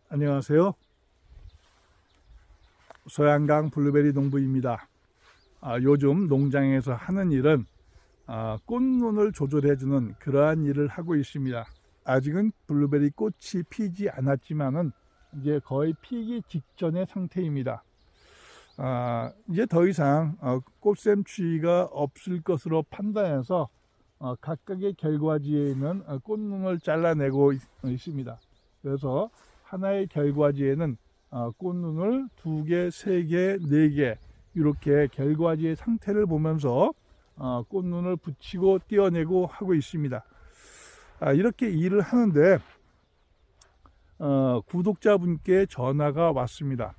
안녕하세요. 소양강 블루베리 농부입니다. 요즘 농장에서 하는 일은 꽃눈을 조절해주는 그러한 일을 하고 있습니다. 아직은 블루베리 꽃이 피지 않았지만은 이제 거의 피기 직전의 상태입니다. 이제 더 이상 꽃샘추위가 없을 것으로 판단해서 각각의 결과지에 있는 꽃눈을 잘라내고 있습니다. 그래서 하나의 결과지에는 꽃눈을 2개, 3개, 4개 이렇게 결과지의 상태를 보면서 꽃눈을 붙이고 떼어내고 하고 있습니다. 이렇게 일을 하는데 구독자분께 전화가 왔습니다.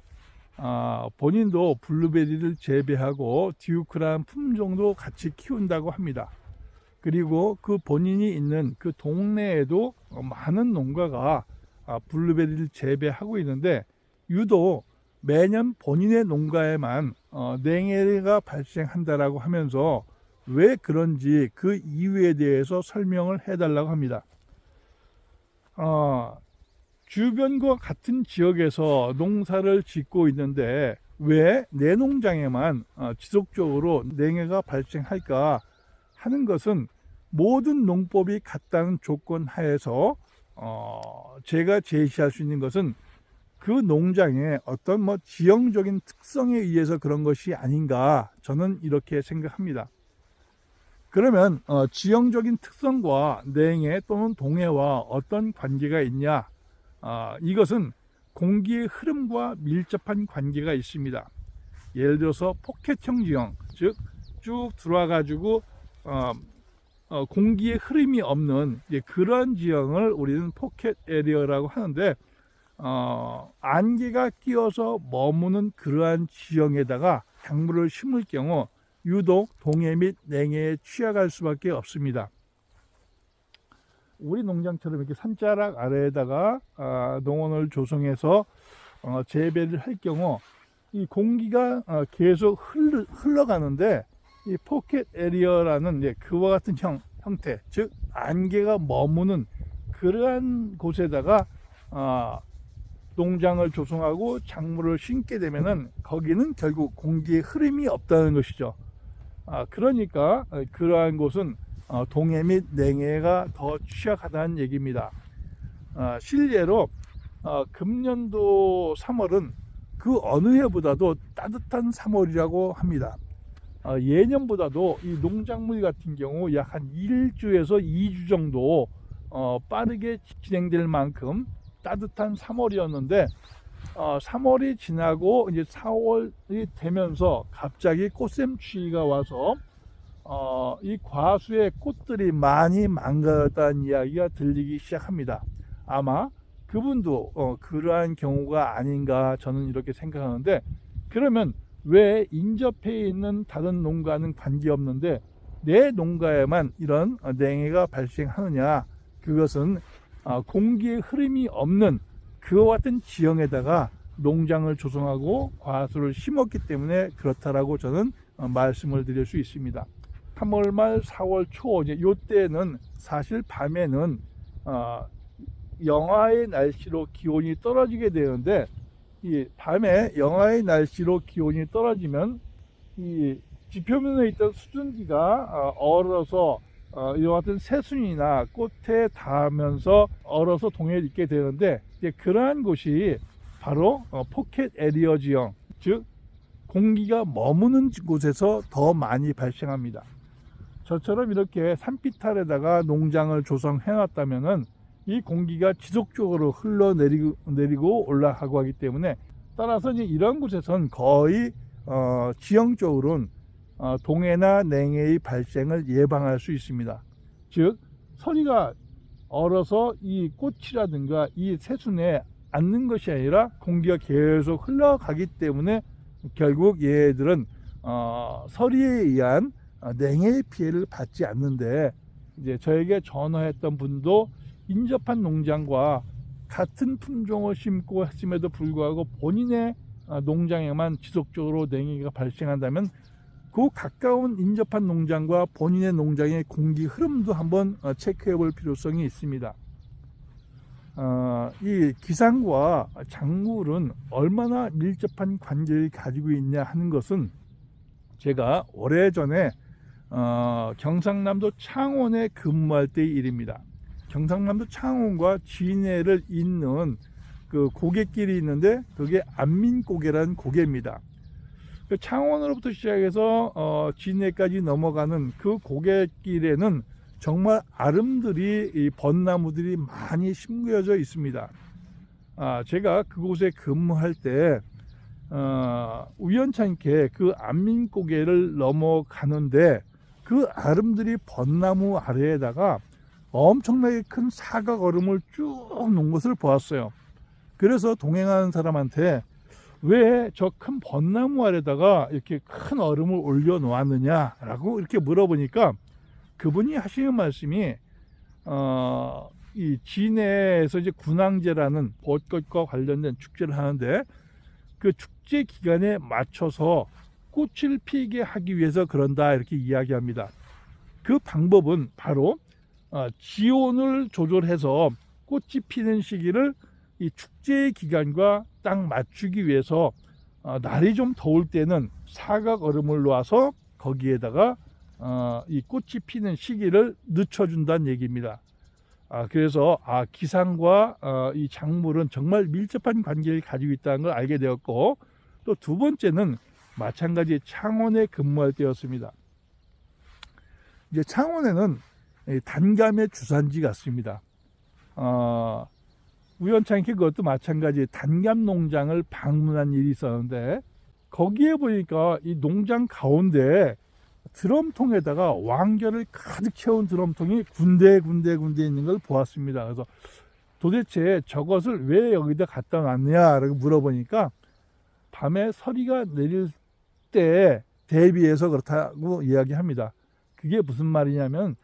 본인도 블루베리를 재배하고 디우크라는 품종도 같이 키운다고 합니다. 그리고 그 본인이 있는 그 동네에도 많은 농가가 블루베리를 재배하고 있는데 유독 매년 본인의 농가에만 냉해가 발생한다라고 하면서 왜 그런지 그 이유에 대해서 설명을 해달라고 합니다. 주변과 같은 지역에서 농사를 짓고 있는데 왜 내 농장에만 지속적으로 냉해가 발생할까 하는 것은 모든 농법이 같다는 조건 하에서 제가 제시할 수 있는 것은 그 농장의 어떤 지형적인 특성에 의해서 그런 것이 아닌가 저는 이렇게 생각합니다. 그러면 지형적인 특성과 냉해 또는 동해와 어떤 관계가 있냐? 이것은 공기의 흐름과 밀접한 관계가 있습니다. 예를 들어서 포켓형 지형, 즉 쭉 들어와 가지고 공기의 흐름이 없는 그런 지형을 우리는 포켓 에리어라고 하는데 안개가 끼어서 머무는 그러한 지형에다가 작물을 심을 경우 유독 동해 및 냉해에 취약할 수밖에 없습니다. 우리 농장처럼 이렇게 산자락 아래에다가 농원을 조성해서 재배를 할 경우 이 공기가 계속 흘러가는데 이 포켓 에리어라는 그와 같은 형태, 즉 안개가 머무는 그러한 곳에다가 농장을 조성하고 작물을 심게 되면은 거기는 결국 공기의 흐름이 없다는 것이죠. 그러니까 그러한 곳은 동해 및 냉해가 더 취약하다는 얘기입니다. 실례로 금년도 3월은 그 어느 해보다도 따뜻한 3월이라고 합니다. 예년보다도 이 농작물 같은 경우 약 한 1주에서 2주 정도 빠르게 진행될 만큼 따뜻한 3월이었는데 3월이 지나고 이제 4월이 되면서 갑자기 꽃샘추위가 와서 이 과수의 꽃들이 많이 망가졌다는 이야기가 들리기 시작합니다. 아마 그분도 그러한 경우가 아닌가 저는 이렇게 생각하는데, 그러면 왜 인접해 있는 다른 농가는 관계없는데 내 농가에만 이런 냉해가 발생하느냐? 그것은 공기의 흐름이 없는 그와 같은 지형에다가 농장을 조성하고 과수를 심었기 때문에 그렇다라고 저는 말씀을 드릴 수 있습니다. 3월 말 4월 초 이때는 사실 밤에는 영하의 날씨로 기온이 떨어지게 되는데, 이 밤에 영하의 날씨로 기온이 떨어지면 이 지표면에 있던 수증기가 얼어서 이와 같은 새순이나 꽃에 닿으면서 얼어서 동해에 있게 되는데, 이제 그러한 곳이 바로 포켓 에리어 지형, 즉 공기가 머무는 곳에서 더 많이 발생합니다. 저처럼 이렇게 산비탈에다가 농장을 조성해 놨다면은 이 공기가 지속적으로 흘러내리고 올라가고 하기 때문에, 따라서 이제 이런 곳에서는 거의 지형적으로는 동해나 냉해의 발생을 예방할 수 있습니다. 즉 서리가 얼어서 이 꽃이라든가 이 새순에 앉는 것이 아니라 공기가 계속 흘러가기 때문에 결국 얘들은 서리에 의한 냉해의 피해를 받지 않는데, 이제 저에게 전화했던 분도 인접한 농장과 같은 품종을 심고 했음에도 불구하고 본인의 농장에만 지속적으로 냉해가 발생한다면 그 가까운 인접한 농장과 본인의 농장의 공기 흐름도 한번 체크해 볼 필요성이 있습니다. 이 기상과 작물은 얼마나 밀접한 관계를 가지고 있냐 하는 것은 제가 오래전에 경상남도 창원에 근무할 때의 일입니다. 경상남도 창원과 진해를 잇는 그 고갯길이 있는데 그게 안민고개라는 고개입니다. 그 창원으로부터 시작해서 진해까지 넘어가는 그 고갯길에는 정말 아름드리 이 벚나무들이 많이 심겨져 있습니다. 제가 그곳에 근무할 때 우연찮게 그 안민고개를 넘어가는데 그 아름드리 벚나무 아래에다가 엄청나게 큰 사각 얼음을 쭉 놓은 것을 보았어요. 그래서 동행하는 사람한테 왜 저 큰 벚나무 아래다가 이렇게 큰 얼음을 올려 놓았느냐라고 이렇게 물어보니까 그분이 하시는 말씀이 이 진해에서 이제 군항제라는 벚꽃과 관련된 축제를 하는데 그 축제 기간에 맞춰서 꽃을 피게 하기 위해서 그런다 이렇게 이야기합니다. 그 방법은 바로 지온을 조절해서 꽃이 피는 시기를 이 축제의 기간과 딱 맞추기 위해서 날이 좀 더울 때는 사각 얼음을 놓아서 거기에다가 이 꽃이 피는 시기를 늦춰준다는 얘기입니다. 그래서 기상과 이 작물은 정말 밀접한 관계를 가지고 있다는 걸 알게 되었고, 또 두 번째는 마찬가지 창원에 근무할 때였습니다. 이제 창원에는 단감의 주산지 같습니다. 우연찮게 그것도 마찬가지 단감 농장을 방문한 일이 있었는데 거기에 보니까 이 농장 가운데 드럼통에다가 왕겨를 가득 채운 드럼통이 군데 있는 걸 보았습니다. 그래서 도대체 저것을 왜 여기다 갖다 놨느냐라고 물어보니까 밤에 서리가 내릴 때 대비해서 그렇다고 이야기합니다. 그게 무슨 말이냐면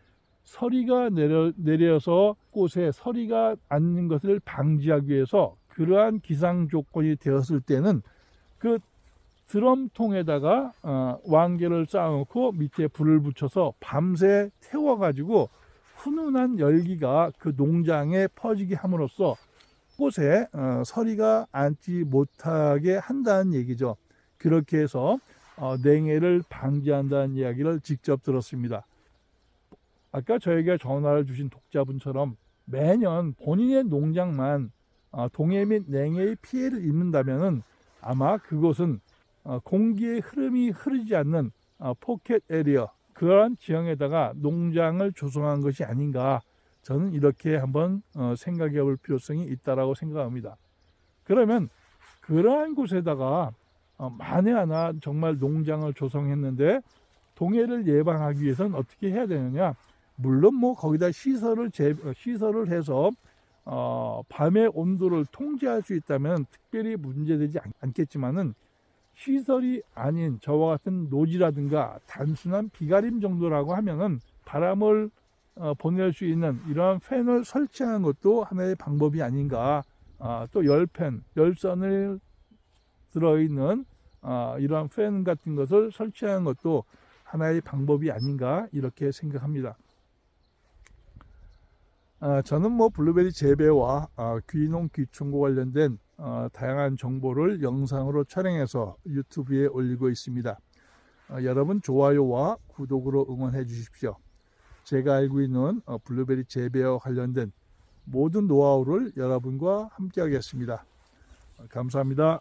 서리가 내려서 꽃에 서리가 앉는 것을 방지하기 위해서 그러한 기상 조건이 되었을 때는 그 드럼통에다가 왕개를 쌓아놓고 밑에 불을 붙여서 밤새 태워가지고 훈훈한 열기가 그 농장에 퍼지게 함으로써 꽃에 서리가 앉지 못하게 한다는 얘기죠. 그렇게 해서 냉해를 방지한다는 이야기를 직접 들었습니다. 아까 저에게 전화를 주신 독자분처럼 매년 본인의 농장만 동해 및 냉해의 피해를 입는다면 아마 그곳은 공기의 흐름이 흐르지 않는 포켓 에리어, 그러한 지형에다가 농장을 조성한 것이 아닌가, 저는 이렇게 한번 생각해 볼 필요성이 있다고 생각합니다. 그러면 그러한 곳에다가 만에 하나 정말 농장을 조성했는데 동해를 예방하기 위해서는 어떻게 해야 되느냐? 물론 뭐 거기다 시설을 해서 밤의 온도를 통제할 수 있다면 특별히 문제되지 않겠지만은, 시설이 아닌 저와 같은 노지라든가 단순한 비가림 정도라고 하면은 바람을 보낼 수 있는 이러한 팬을 설치하는 것도 하나의 방법이 아닌가. 또 열선을 들어있는 이러한 팬 같은 것을 설치하는 것도 하나의 방법이 아닌가, 이렇게 생각합니다. 저는 뭐 블루베리 재배와 귀농 귀촌과 관련된 다양한 정보를 영상으로 촬영해서 유튜브에 올리고 있습니다. 여러분 좋아요와 구독으로 응원해 주십시오. 제가 알고 있는 블루베리 재배와 관련된 모든 노하우를 여러분과 함께 하겠습니다. 감사합니다.